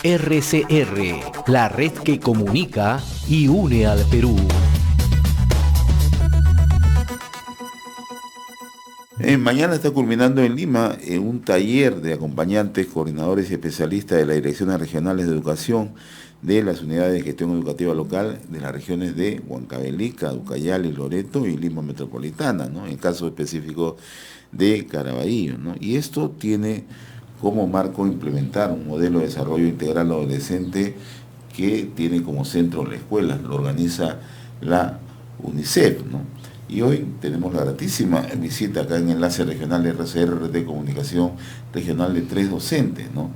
RCR, la red que comunica y une al Perú. Mañana está culminando en Lima un taller de acompañantes, coordinadores y especialistas de las direcciones regionales de educación de las unidades de gestión educativa local de las regiones de Huancavelica, Ucayali, Loreto y Lima Metropolitana, ¿no? En el caso específico de Caraballo, ¿no? Y esto tiene como marco implementar un modelo de desarrollo integral adolescente que tiene como centro la escuela, lo organiza la UNICEF, ¿no? Y hoy tenemos la gratísima visita acá en Enlace Regional de RCR de Comunicación Regional de 3 docentes, ¿no?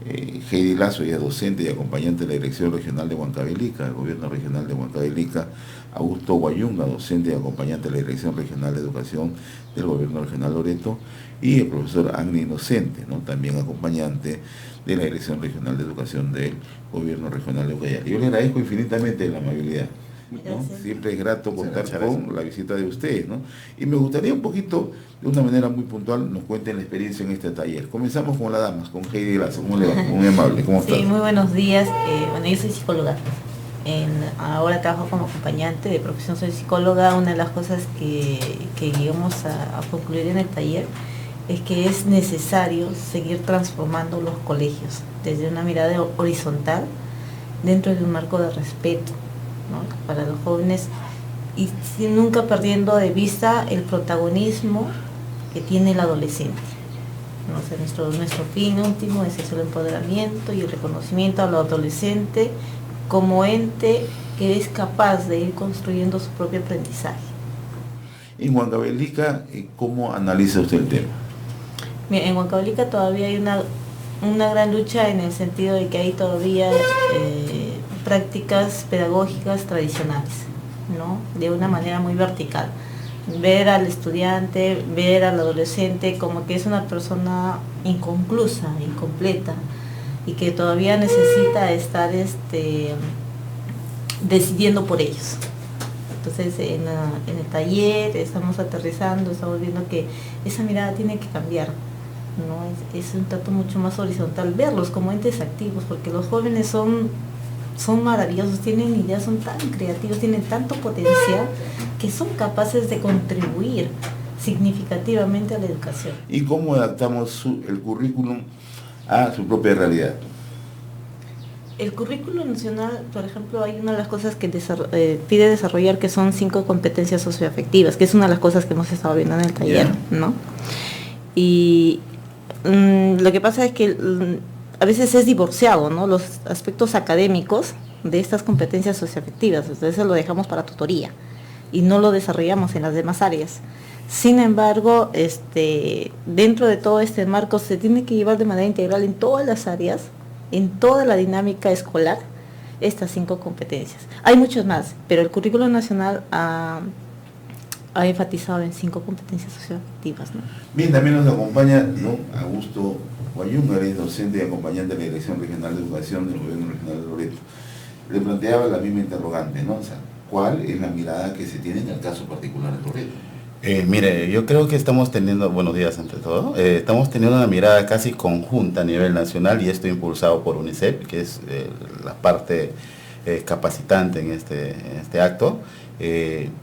Heidi Lazo, ella es docente y acompañante de la Dirección Regional de Huancavelica, del Gobierno Regional de Huancavelica. Augusto Guayunga, docente y acompañante de la Dirección Regional de Educación del Gobierno Regional Loreto, y el profesor Agni Inocente, ¿no? También acompañante de la Dirección Regional de Educación del Gobierno Regional de Ucayali. Yo le agradezco infinitamente la amabilidad, ¿no? Siempre es grato contar con la visita de ustedes, ¿no? Y me gustaría un poquito, de una manera muy puntual, nos cuenten la experiencia en este taller. Comenzamos con las damas, con Heidi Lazo. ¿Cómo le va? Muy amable, ¿cómo está? Sí, muy buenos días. Bueno, yo soy psicóloga. Ahora trabajo como acompañante de profesión, soy psicóloga. Una de las cosas que llegamos a concluir en el taller es que es necesario seguir transformando los colegios desde una mirada horizontal dentro de un marco de respeto, ¿no?, para los jóvenes, y nunca perdiendo de vista el protagonismo que tiene el adolescente. ¿No? O sea, nuestro fin último es el empoderamiento y el reconocimiento al adolescente como ente que es capaz de ir construyendo su propio aprendizaje. En Huancavelica, ¿cómo analiza usted el tema? Bien, en Huancavelica todavía hay una gran lucha en el sentido de que hay todavía prácticas pedagógicas tradicionales, ¿no?, de una manera muy vertical. Ver al estudiante, ver al adolescente como que es una persona inconclusa, incompleta, y que todavía necesita estar decidiendo por ellos. Entonces en el taller estamos aterrizando, estamos viendo que esa mirada tiene que cambiar, ¿no? Es un trato mucho más horizontal, verlos como entes activos, porque los jóvenes son maravillosos, tienen ideas, son tan creativos, tienen tanto potencial que son capaces de contribuir significativamente a la educación. ¿Y cómo adaptamos el currículum a su propia realidad? El currículo nacional, por ejemplo, hay una de las cosas que pide desarrollar, que son 5 competencias socioafectivas, que es una de las cosas que hemos estado viendo en el taller, ¿no? Y lo que pasa es que a veces es divorciado, ¿no?, los aspectos académicos de estas competencias socioafectivas. Entonces lo dejamos para tutoría y no lo desarrollamos en las demás áreas. Sin embargo, dentro de todo este marco se tiene que llevar de manera integral en todas las áreas, en toda la dinámica escolar, estas 5 competencias. Hay muchos más, pero el currículo nacional ha enfatizado en 5 competencias socioafectivas, ¿no? Bien, también nos acompaña, ¿no?, Augusto Guayunga, es docente y acompañante de la Dirección Regional de Educación del Gobierno Regional de Loreto. Le planteaba la misma interrogante, ¿no? O sea, ¿cuál es la mirada que se tiene en el caso particular de Loreto? Mire, yo creo que estamos teniendo, buenos días ante todo, estamos teniendo una mirada casi conjunta a nivel nacional, y esto impulsado por UNICEF, que es la parte capacitante en este acto.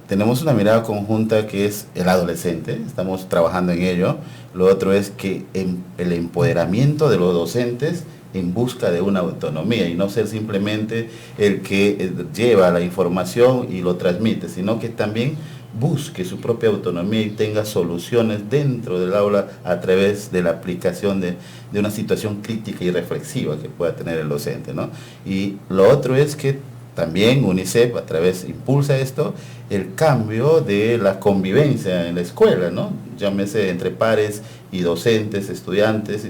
Tenemos una mirada conjunta que es el adolescente, estamos trabajando en ello. Lo otro es que el empoderamiento de los docentes en busca de una autonomía, y no ser simplemente el que lleva la información y lo transmite, sino que también busque su propia autonomía y tenga soluciones dentro del aula a través de la aplicación de una situación crítica y reflexiva que pueda tener el docente, ¿no? Y lo otro es que también UNICEF a través impulsa esto, el cambio de la convivencia en la escuela, ¿no? Llámese entre pares y docentes, estudiantes,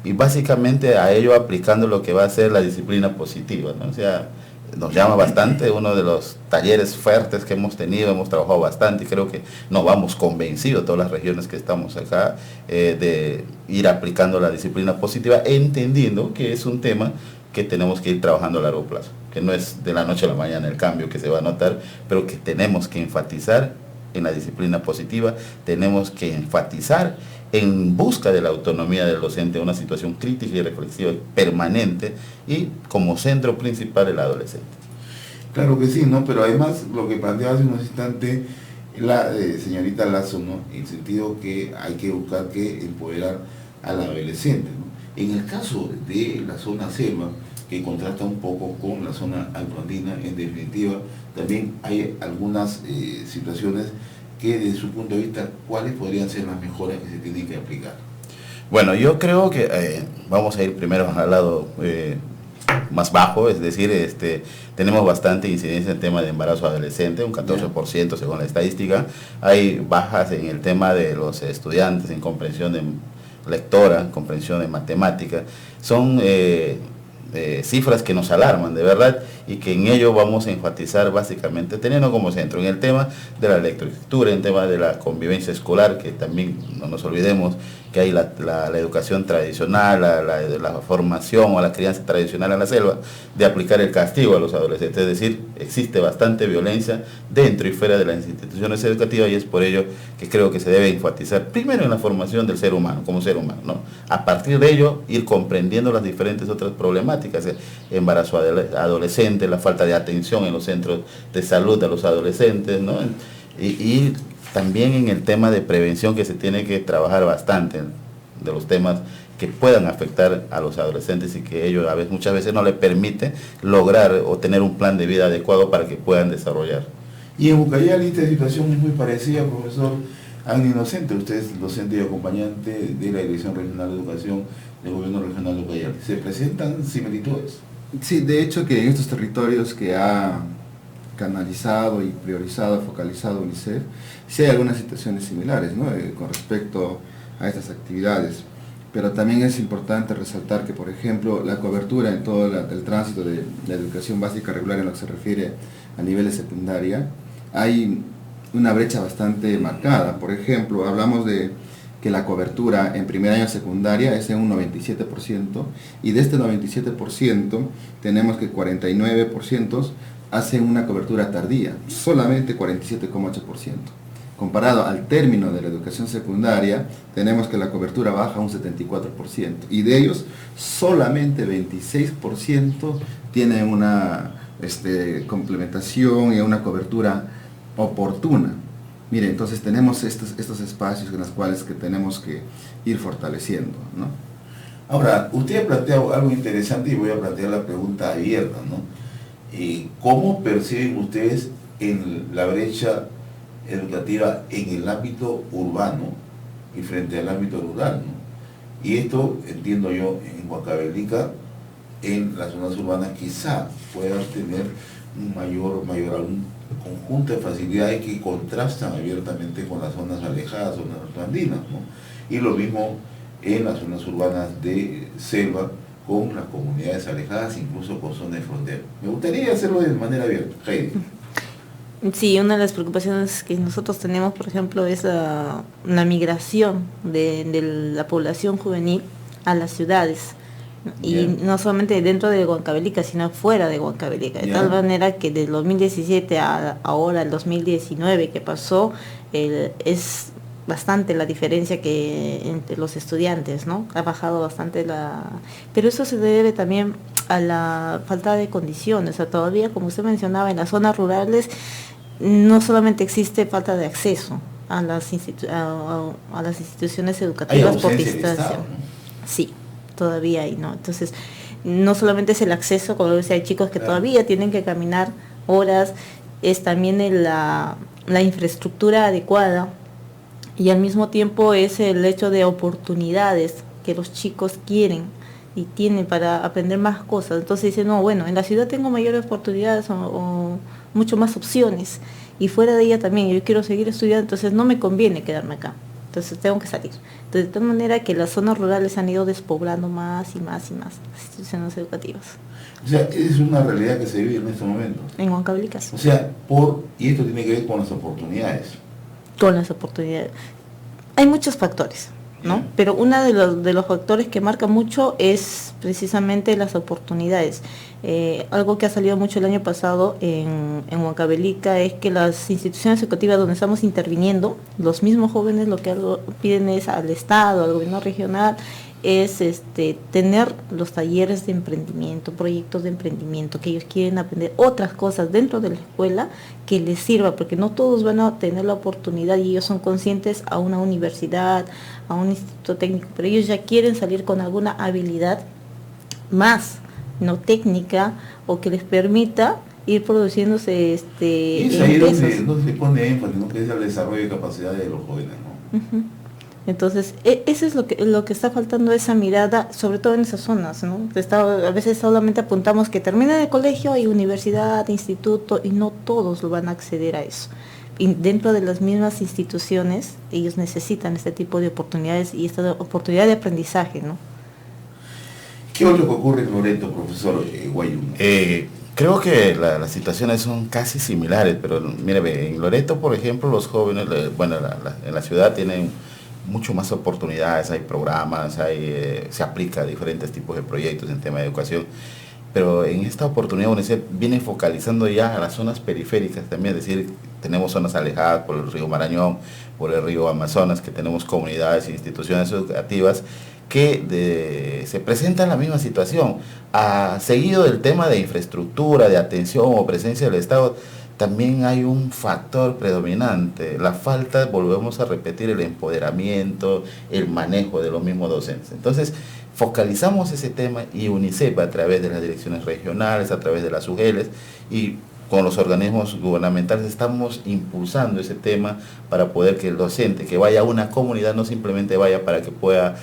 y básicamente a ello aplicando lo que va a ser la disciplina positiva, ¿no? O sea, nos llama bastante, uno de los talleres fuertes que hemos tenido, hemos trabajado bastante, y creo que nos vamos convencidos, todas las regiones que estamos acá, de ir aplicando la disciplina positiva, entendiendo que es un tema que tenemos que ir trabajando a largo plazo, que no es de la noche a la mañana el cambio que se va a notar, pero que tenemos que enfatizar en la disciplina positiva, tenemos que enfatizar en busca de la autonomía del docente, una situación crítica y reflexiva permanente, y como centro principal el adolescente. Claro que sí, ¿no? Pero además lo que planteaba hace unos instantes la señorita Lazo, ¿no? En el sentido que hay que buscar que empoderar al adolescente, ¿no? En el caso de la zona selva, que contrasta un poco con la zona altoandina, en definitiva, también hay algunas situaciones que desde su punto de vista, ¿cuáles podrían ser las mejoras que se tienen que aplicar? Bueno, yo creo que vamos a ir primero al lado más bajo, es decir, tenemos bastante incidencia en el tema de embarazo adolescente, un 14% según la estadística. Hay bajas en el tema de los estudiantes en comprensión de lectora, comprensión de matemática. Son cifras que nos alarman de verdad, y que en ello vamos a enfatizar básicamente teniendo como centro en el tema de la lectoescritura, en el tema de la convivencia escolar, que también no nos olvidemos que hay la educación tradicional, la formación o la crianza tradicional en la selva, de aplicar el castigo a los adolescentes. Es decir, existe bastante violencia dentro y fuera de las instituciones educativas, y es por ello que creo que se debe enfatizar primero en la formación del ser humano, como ser humano, ¿no? A partir de ello, ir comprendiendo las diferentes otras problemáticas, embarazo adolescente, la falta de atención en los centros de salud de los adolescentes, ¿no? Y también en el tema de prevención, que se tiene que trabajar bastante de los temas que puedan afectar a los adolescentes, y que ellos muchas veces no les permite lograr o tener un plan de vida adecuado para que puedan desarrollar. Y en Ucayali esta situación es muy parecida, profesor Agni Inocente. Usted es docente y acompañante de la Dirección Regional de Educación del Gobierno Regional de Ucayali. ¿Se presentan similitudes? Sí, de hecho que en estos territorios que ha canalizado y priorizado, focalizado UNICEF, sí hay algunas situaciones similares, ¿no? Con respecto a estas actividades. Pero también es importante resaltar que, por ejemplo, la cobertura en todo el tránsito de la educación básica regular, en lo que se refiere a niveles secundaria, hay una brecha bastante marcada. Por ejemplo, hablamos de que la cobertura en primer año de secundaria es en un 97%, y de este 97% tenemos que 49% hacen una cobertura tardía, solamente 47,8%. Comparado al término de la educación secundaria, tenemos que la cobertura baja a un 74%, y de ellos solamente 26% tienen una complementación y una cobertura oportuna. Mire, entonces tenemos estos espacios en los cuales que tenemos que ir fortaleciendo, ¿no? Ahora, usted ha planteado algo interesante, y voy a plantear la pregunta abierta, ¿no? ¿Cómo perciben ustedes en la brecha educativa en el ámbito urbano y frente al ámbito rural, ¿no? Y esto, entiendo yo, en Huancavelica, en las zonas urbanas quizá puedan tener algún conjunto de facilidades que contrastan abiertamente con las zonas alejadas, zonas altoandinas, ¿no? Y lo mismo en las zonas urbanas de selva, con las comunidades alejadas, incluso con zonas de frontera. Me gustaría hacerlo de manera abierta. Heidi. Sí, una de las preocupaciones que nosotros tenemos, por ejemplo, es la migración de la población juvenil a las ciudades. Y no solamente dentro de Huancavelica, sino fuera de Huancavelica. De tal manera que del 2017 a ahora, el 2019 que pasó, es bastante la diferencia que entre los estudiantes, ¿no? Ha bajado bastante pero eso se debe también a la falta de condiciones. O sea, todavía, como usted mencionaba, en las zonas rurales no solamente existe falta de acceso a las instituciones educativas por distancia. ¿No? Sí, todavía hay, ¿no? Entonces, no solamente es el acceso, como decía, hay chicos que todavía tienen que caminar horas, es también la infraestructura adecuada, y al mismo tiempo es el hecho de oportunidades que los chicos quieren y tienen para aprender más cosas. Entonces dicen, no, bueno, en la ciudad tengo mayores oportunidades o mucho más opciones, y fuera de ella también yo quiero seguir estudiando, entonces no me conviene quedarme acá, entonces tengo que salir. Entonces, de tal manera que las zonas rurales han ido despoblando más y más y más las instituciones educativas. O sea, es una realidad que se vive en este momento. En Huancavelica. O sea, y esto tiene que ver con las oportunidades. Con las oportunidades. Hay muchos factores. ¿no? Pero uno de los factores que marca mucho es precisamente las oportunidades. Algo que ha salido mucho el año pasado en Huancavelica es que las instituciones educativas donde estamos interviniendo, los mismos jóvenes lo que piden es al Estado, al gobierno regional, es tener los talleres de emprendimiento, proyectos de emprendimiento, que ellos quieren aprender otras cosas dentro de la escuela que les sirva, porque no todos van a tener la oportunidad y ellos son conscientes a una universidad, a un instituto técnico, pero ellos ya quieren salir con alguna habilidad más, no técnica, o que les permita ir produciéndose Y es ahí ingresos. donde se pone énfasis, ¿no? Que es el desarrollo de capacidades de los jóvenes, ¿no? Ujú. Entonces, eso es lo que está faltando, esa mirada, sobre todo en esas zonas, ¿no? A veces solamente apuntamos que termina el colegio y universidad, instituto, y no todos lo van a acceder a eso. Y dentro de las mismas instituciones, ellos necesitan este tipo de oportunidades y esta oportunidad de aprendizaje, ¿no? ¿Qué es lo que ocurre en Loreto, profesor Guayuno? Creo que las situaciones son casi similares, pero mire, en Loreto, por ejemplo, los jóvenes, en la ciudad tienen mucho más oportunidades, hay programas, se aplica a diferentes tipos de proyectos en tema de educación, pero en esta oportunidad UNICEF viene focalizando ya a las zonas periféricas también, es decir, tenemos zonas alejadas por el río Marañón, por el río Amazonas, que tenemos comunidades e instituciones educativas que se presenta la misma situación. Seguido del tema de infraestructura, de atención o presencia del Estado, también hay un factor predominante, la falta, volvemos a repetir, el empoderamiento, el manejo de los mismos docentes. Entonces, focalizamos ese tema y UNICEF a través de las direcciones regionales, a través de las UGELs y con los organismos gubernamentales estamos impulsando ese tema para poder que el docente que vaya a una comunidad no simplemente vaya para que pueda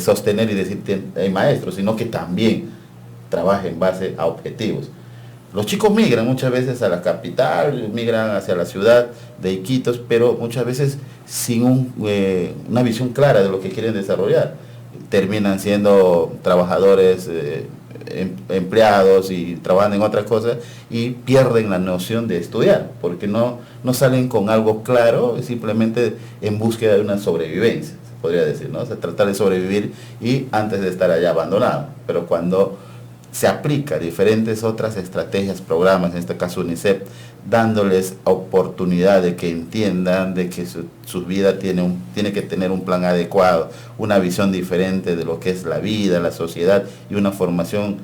sostener y decir hay maestros, sino que también trabaje en base a objetivos. Los chicos migran muchas veces a la capital, migran hacia la ciudad de Iquitos, pero muchas veces sin una visión clara de lo que quieren desarrollar. Terminan siendo trabajadores, empleados y trabajan en otras cosas y pierden la noción de estudiar, porque no salen con algo claro, simplemente en búsqueda de una sobrevivencia, se podría decir, ¿no? O sea, tratar de sobrevivir y antes de estar allá abandonado. Pero cuando se aplica diferentes otras estrategias, programas, en este caso UNICEF, dándoles oportunidad de que entiendan de que su vida tiene que tener un plan adecuado, una visión diferente de lo que es la vida, la sociedad y una formación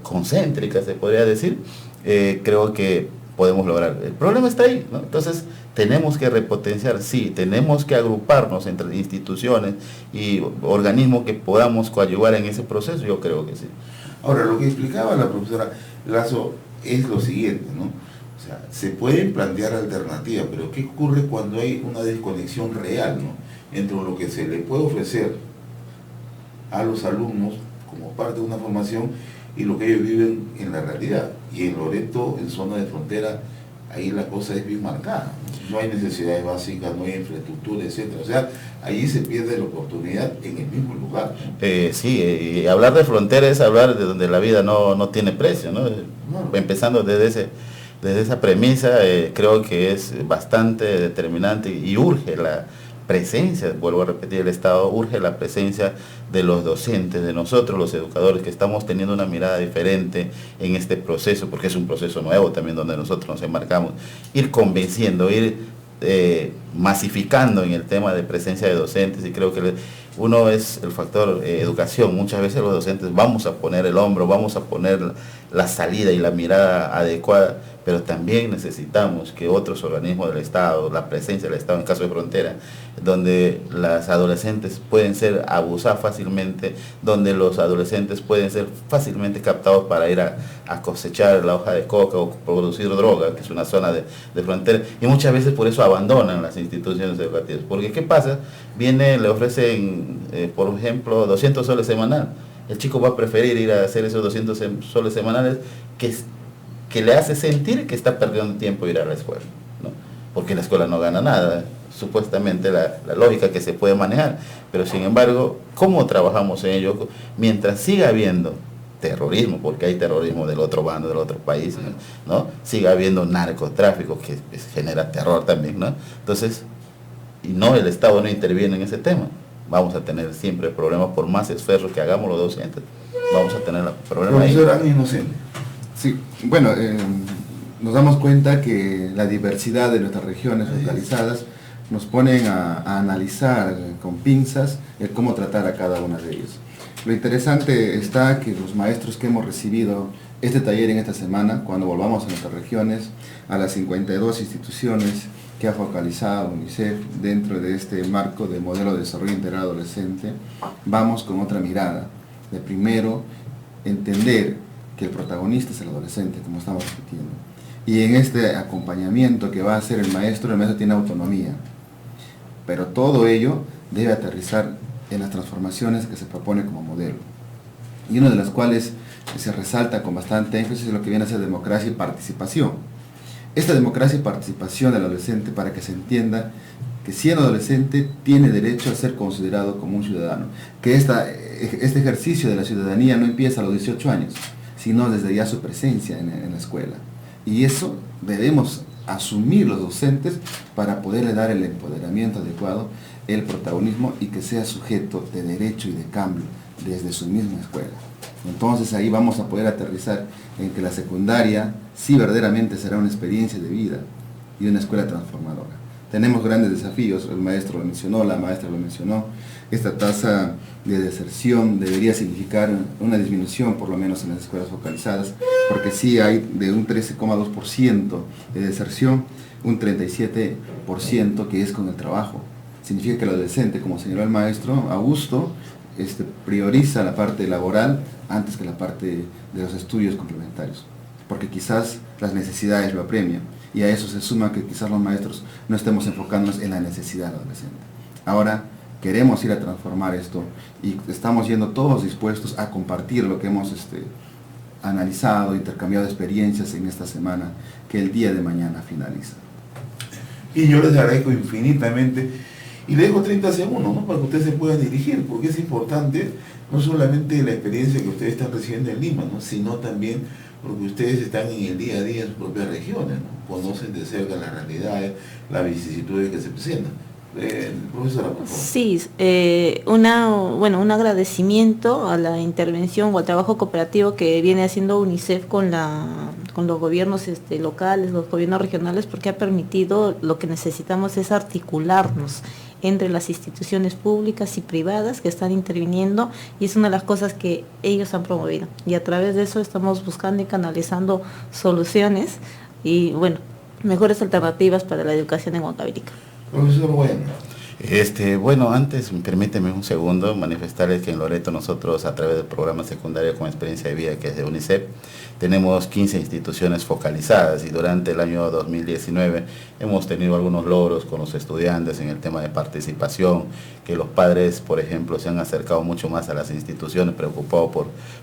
concéntrica, se podría decir, creo que podemos lograr. El problema está ahí, ¿no? Entonces tenemos que repotenciar, sí, tenemos que agruparnos entre instituciones y organismos que podamos coadyuvar en ese proceso, yo creo que sí. Ahora, lo que explicaba la profesora Lazo es lo siguiente, ¿no? O sea, se pueden plantear alternativas, pero ¿qué ocurre cuando hay una desconexión real, ¿no? Entre lo que se le puede ofrecer a los alumnos como parte de una formación y lo que ellos viven en la realidad? Y en Loreto, en zona de frontera, ahí la cosa es bien marcada. No hay necesidades básicas, no hay infraestructura, etcétera. O sea, ahí se pierde la oportunidad en el mismo lugar, ¿no? Sí, y hablar de frontera es hablar de donde la vida no tiene precio, ¿no? Empezando desde esa premisa, creo que es bastante determinante y urge la presencia, vuelvo a repetir, el Estado urge la presencia de los docentes, de nosotros los educadores, que estamos teniendo una mirada diferente en este proceso, porque es un proceso nuevo también donde nosotros nos enmarcamos, ir convenciendo, ir masificando en el tema de presencia de docentes, y creo que uno es el factor educación. Muchas veces los docentes vamos a poner el hombro, vamos a poner la salida y la mirada adecuada, pero también necesitamos que otros organismos del Estado, la presencia del Estado en caso de frontera, donde las adolescentes pueden ser abusadas fácilmente, donde los adolescentes pueden ser fácilmente captados para ir a cosechar la hoja de coca o producir droga, que es una zona de frontera, y muchas veces por eso abandonan las instituciones educativas. Porque ¿qué pasa? Le ofrecen, por ejemplo, 200 soles semanal. El chico va a preferir ir a hacer esos 200 soles semanales que le hace sentir que está perdiendo tiempo ir a la escuela, ¿no? Porque la escuela no gana nada, supuestamente la lógica que se puede manejar, pero sin embargo, ¿cómo trabajamos en ello? Mientras siga habiendo terrorismo, porque hay terrorismo del otro bando, del otro país, ¿no? Siga habiendo narcotráfico que genera terror también, ¿no? Entonces, el Estado no interviene en ese tema. vamos a tener siempre problemas, por más esfuerzos que hagamos los docentes, vamos a tener problemas ahí. Profesor Ángel Inocente. Sí, bueno, nos damos cuenta que la diversidad de nuestras regiones localizadas nos ponen a analizar con pinzas el cómo tratar a cada una de ellas. Lo interesante está que los maestros que hemos recibido este taller en esta semana, cuando volvamos a nuestras regiones, a las 52 instituciones que ha focalizado UNICEF dentro de este marco de modelo de desarrollo integral adolescente, vamos con otra mirada. De primero, entender que el protagonista es el adolescente, como estamos repitiendo. Y en este acompañamiento que va a hacer el maestro tiene autonomía. Pero todo ello debe aterrizar en las transformaciones que se propone como modelo. Y una de las cuales se resalta con bastante énfasis es lo que viene a ser democracia y participación. Esta democracia y participación del adolescente, para que se entienda que siendo adolescente tiene derecho a ser considerado como un ciudadano. Que este ejercicio de la ciudadanía no empieza a los 18 años, sino desde ya su presencia en la escuela. Y eso debemos asumir los docentes para poderle dar el empoderamiento adecuado, el protagonismo y que sea sujeto de derecho y de cambio desde su misma escuela. Entonces ahí vamos a poder aterrizar en que la secundaria sí verdaderamente será una experiencia de vida y una escuela transformadora. Tenemos grandes desafíos, el maestro lo mencionó, la maestra lo mencionó. Esta tasa de deserción debería significar una disminución por lo menos en las escuelas focalizadas, porque sí hay de un 13,2% de deserción, un 37% que es con el trabajo. Significa que el adolescente, como señaló el maestro Augusto, prioriza la parte laboral antes que la parte de los estudios complementarios, porque quizás las necesidades lo apremian, y a eso se suma que quizás los maestros no estemos enfocándonos en la necesidad del adolescente. Ahora queremos ir a transformar esto y estamos yendo todos dispuestos a compartir lo que hemos analizado, intercambiado experiencias en esta semana que el día de mañana finaliza. Y yo les agradezco infinitamente y le dejo 30 segundos, ¿no?, para que ustedes se puedan dirigir, porque es importante no solamente la experiencia que ustedes están recibiendo en Lima, ¿no?, sino también porque ustedes están en el día a día en sus propias regiones, ¿no?, conocen de cerca las realidades, las vicisitudes que se presentan. Profesora, por favor. Sí, un agradecimiento a la intervención o al trabajo cooperativo que viene haciendo UNICEF con los gobiernos locales, los gobiernos regionales, porque ha permitido, lo que necesitamos es articularnos entre las instituciones públicas y privadas que están interviniendo, y es una de las cosas que ellos han promovido, y a través de eso estamos buscando y canalizando soluciones y mejores alternativas para la educación en Huancavelica. Profesor, Bueno, antes, permíteme un segundo, manifestarles que en Loreto nosotros, a través del programa secundario con experiencia de vida, que es de UNICEF, tenemos 15 instituciones focalizadas, y durante el año 2019 hemos tenido algunos logros con los estudiantes en el tema de participación, que los padres, por ejemplo, se han acercado mucho más a las instituciones, preocupados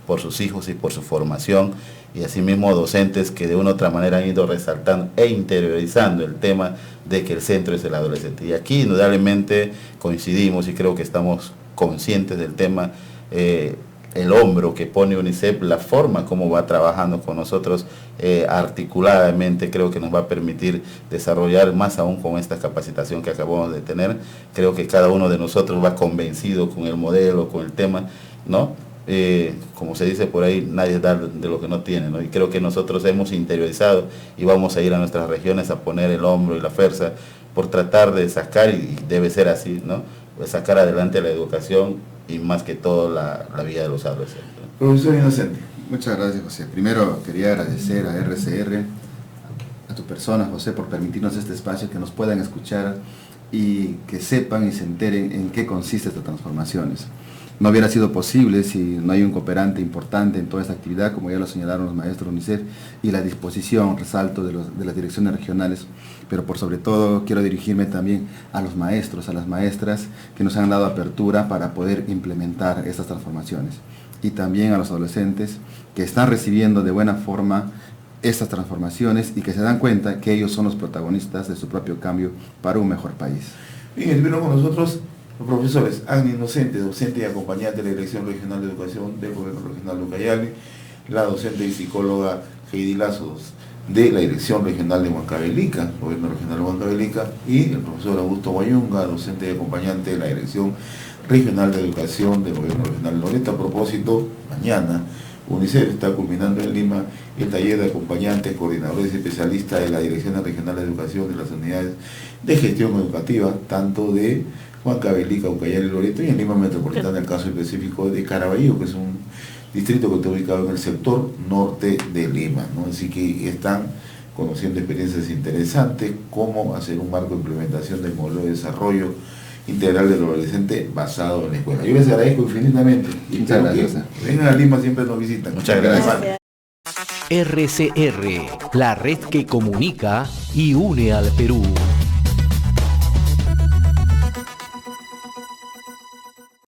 por sus hijos y por su formación, y asimismo docentes que de una u otra manera han ido resaltando e interiorizando el tema de que el centro es el adolescente. Y aquí indudablemente coincidimos y creo que estamos conscientes del tema, el hombro que pone UNICEF, la forma como va trabajando con nosotros articuladamente, creo que nos va a permitir desarrollar más aún con esta capacitación que acabamos de tener. Creo que cada uno de nosotros va convencido con el modelo, con el tema, ¿no? Como se dice por ahí, nadie da de lo que no tiene, ¿no? Y creo que nosotros hemos interiorizado y vamos a ir a nuestras regiones a poner el hombro y la fuerza por tratar de sacar, y debe ser así, ¿no?, pues sacar adelante la educación y más que todo la vida de los adolescentes. Profesor Inocente. Muchas gracias, José. Primero quería agradecer a RCR, a tu persona, José, por permitirnos este espacio, que nos puedan escuchar y que sepan y se enteren en qué consiste estas transformaciones. No hubiera sido posible si no hay un cooperante importante en toda esta actividad, como ya lo señalaron los maestros de UNICEF, y la disposición, resalto, de las direcciones regionales, pero por sobre todo quiero dirigirme también a los maestros, a las maestras que nos han dado apertura para poder implementar estas transformaciones, y también a los adolescentes que están recibiendo de buena forma estas transformaciones y que se dan cuenta que ellos son los protagonistas de su propio cambio para un mejor país. Bien, estuvieron con nosotros los profesores Ángel Inocente, docente y acompañante de la Dirección Regional de Educación del Gobierno Regional de Ucayali, la docente y psicóloga Heidi Lazos, de la Dirección Regional de Huancavelica, Gobierno Regional de Huancavelica, y el profesor Augusto Guayunga, docente y acompañante de la Dirección Regional de Educación del Gobierno Regional Loreto. A propósito, mañana UNICEF está culminando en Lima el taller de acompañantes, coordinadores y especialistas de la Dirección Regional de Educación de las unidades de gestión educativa, tanto de Huancavelica, Ucayali y Loreto, y en Lima Metropolitana, el caso específico de Caraballo, que es un distrito que está ubicado en el sector norte de Lima, ¿no? Así que están conociendo experiencias interesantes, cómo hacer un marco de implementación del modelo de desarrollo integral del adolescente basado en la escuela. Yo les agradezco infinitamente y Muchas gracias. que vengan a Lima, siempre nos visitan. Muchas gracias. RCR, la red que comunica y une al Perú.